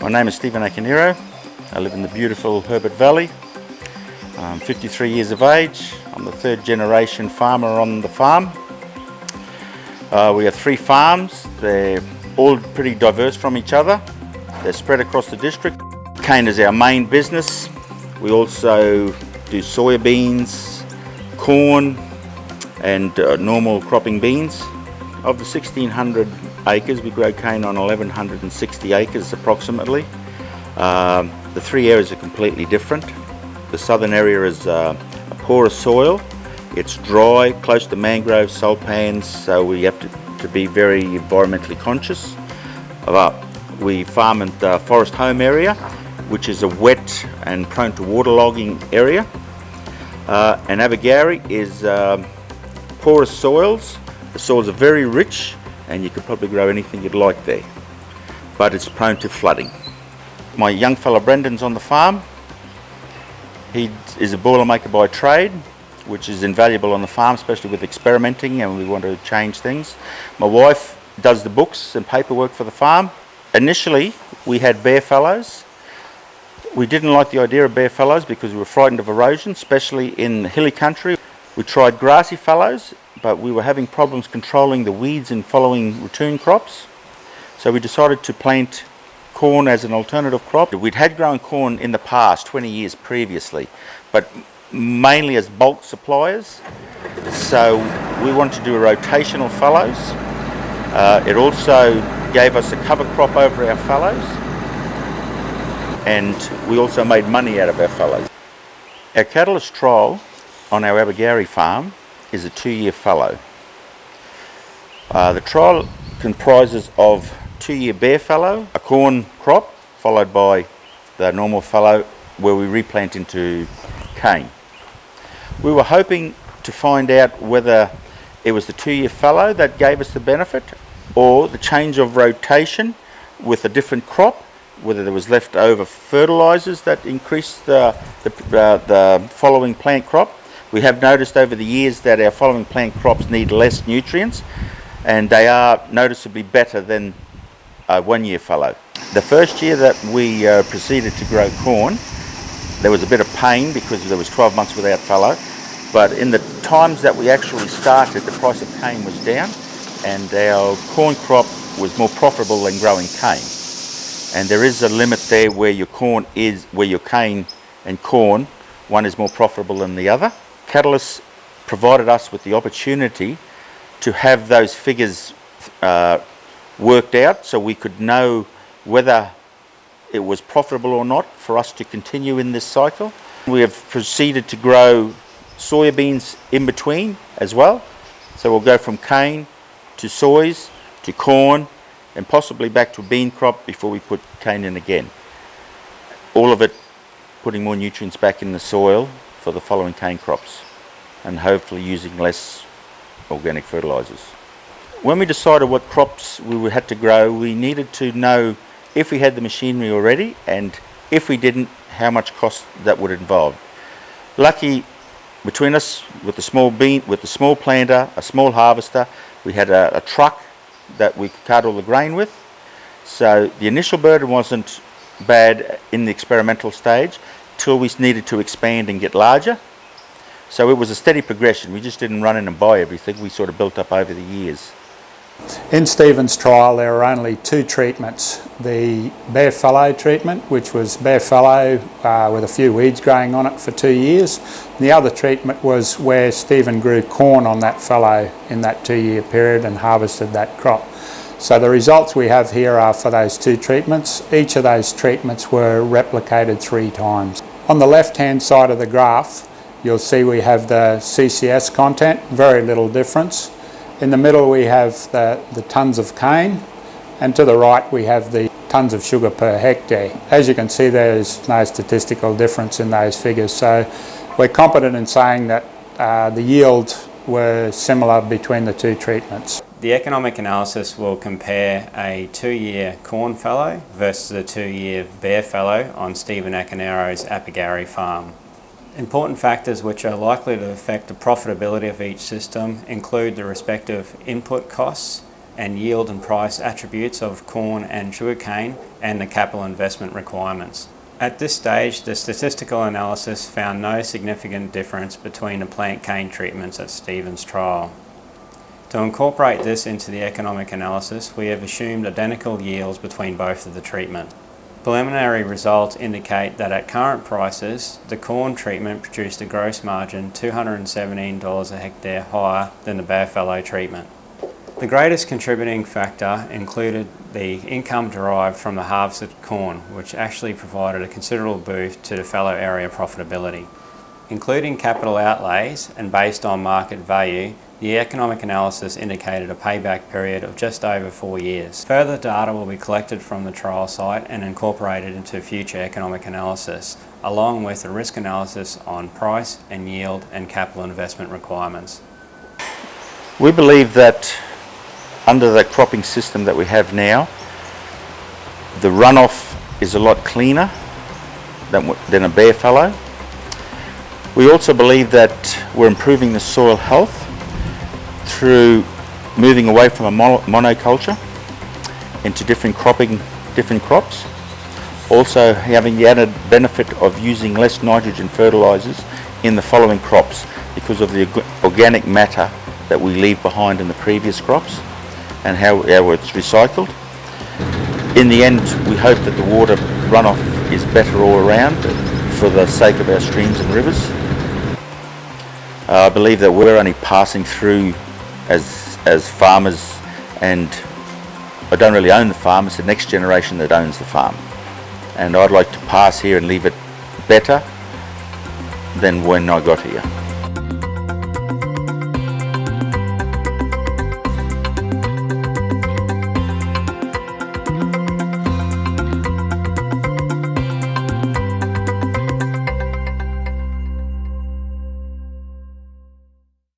My name is Stephen Akinero. I live in the beautiful Herbert Valley. I'm 53 years of age. I'm the third generation farmer on the farm. We have 3 farms. They're all pretty diverse from each other. They're spread across the district. Cane is our main business. We also do soybeans, corn and normal cropping beans. Of the 1,600 acres, we grow cane on 1,160 acres approximately. The 3 areas are completely different. The southern area is a porous soil. It's dry, close to mangroves, salt pans, so we have to be very environmentally conscious. We farm in the Forest Home area, which is a wet and prone to waterlogging area. And Abagari is porous soils. The soils are very rich and you could probably grow anything you'd like there, but it's prone to flooding. My young fella Brendan's on the farm. He is a boilermaker by trade, which is invaluable on the farm, especially with experimenting and we want to change things. My wife does the books and paperwork for the farm. Initially we had bare fallows. We didn't like the idea of bare fallows because we were frightened of erosion, especially in hilly country. We tried grassy fallows, but we were having problems controlling the weeds and following return crops. So we decided to plant corn as an alternative crop. We'd had grown corn in the past, 20 years previously, but mainly as bulk suppliers. So we wanted to do a rotational fallows. It also gave us a cover crop over our fallows, and we also made money out of our fallows. Our catalyst trial on our Abagari farm is a 2-year fallow. The trial comprises of 2-year bare fallow, a corn crop, followed by the normal fallow where we replant into cane. We were hoping to find out whether it was the 2-year fallow that gave us the benefit or the change of rotation with a different crop, whether there was leftover fertilizers that increased the following plant crop. We have noticed over the years that our following plant crops need less nutrients and they are noticeably better than a 1-year fallow. The first year that we proceeded to grow corn, there was a bit of pain because there was 12 months without fallow, but in the times that we actually started, the price of cane was down and our corn crop was more profitable than growing cane. And there is a limit there where your cane and corn, one is more profitable than the other. Catalyst provided us with the opportunity to have those figures worked out so we could know whether it was profitable or not for us to continue in this cycle. We have proceeded to grow soybeans in between as well. So we'll go from cane to soys to corn and possibly back to a bean crop before we put cane in again. All of it putting more nutrients back in the soil for the following cane crops and hopefully using less organic fertilizers. When we decided what crops we had to grow, we needed to know if we had the machinery already and if we didn't, how much cost that would involve. Lucky between us with the small planter, a small harvester, we had a truck that we could cart all the grain with. So the initial burden wasn't bad in the experimental stage till we needed to expand and get larger. So it was a steady progression. We just didn't run in and buy everything. We sort of built up over the years. In Stephen's trial there were only 2 treatments. The bare fallow treatment, which was bare fallow with a few weeds growing on it for 2 years. The other treatment was where Stephen grew corn on that fallow in that 2-year period and harvested that crop. So the results we have here are for those 2 treatments. Each of those treatments were replicated 3 times. On the left hand side of the graph you'll see we have the CCS content, very little difference. In the middle we have the tonnes of cane, and to the right we have the tonnes of sugar per hectare. As you can see, there is no statistical difference in those figures, so we're confident in saying that the yield were similar between the 2 treatments. The economic analysis will compare a 2-year corn fallow versus a 2-year bare fallow on Stephen Akinero's Abagari farm. Important factors which are likely to affect the profitability of each system include the respective input costs, and yield and price attributes of corn and sugarcane, and the capital investment requirements. At this stage, the statistical analysis found no significant difference between the plant cane treatments at Stevens trial. To incorporate this into the economic analysis, we have assumed identical yields between both of the treatment. Preliminary results indicate that at current prices, the corn treatment produced a gross margin $217 a hectare higher than the bare fallow treatment. The greatest contributing factor included the income derived from the harvested corn, which actually provided a considerable boost to the fallow area profitability. Including capital outlays and based on market value, the economic analysis indicated a payback period of just over 4 years. Further data will be collected from the trial site and incorporated into future economic analysis, along with a risk analysis on price and yield and capital investment requirements. We believe that under the cropping system that we have now, the runoff is a lot cleaner than a bare fallow. We also believe that we're improving the soil health through moving away from a monoculture into different crops. Also having the added benefit of using less nitrogen fertilizers in the following crops because of the organic matter that we leave behind in the previous crops and how it's recycled. In the end, we hope that the water runoff is better all around for the sake of our streams and rivers. I believe that we're only passing through as farmers, and I don't really own the farm, it's the next generation that owns the farm. And I'd like to pass here and leave it better than when I got here.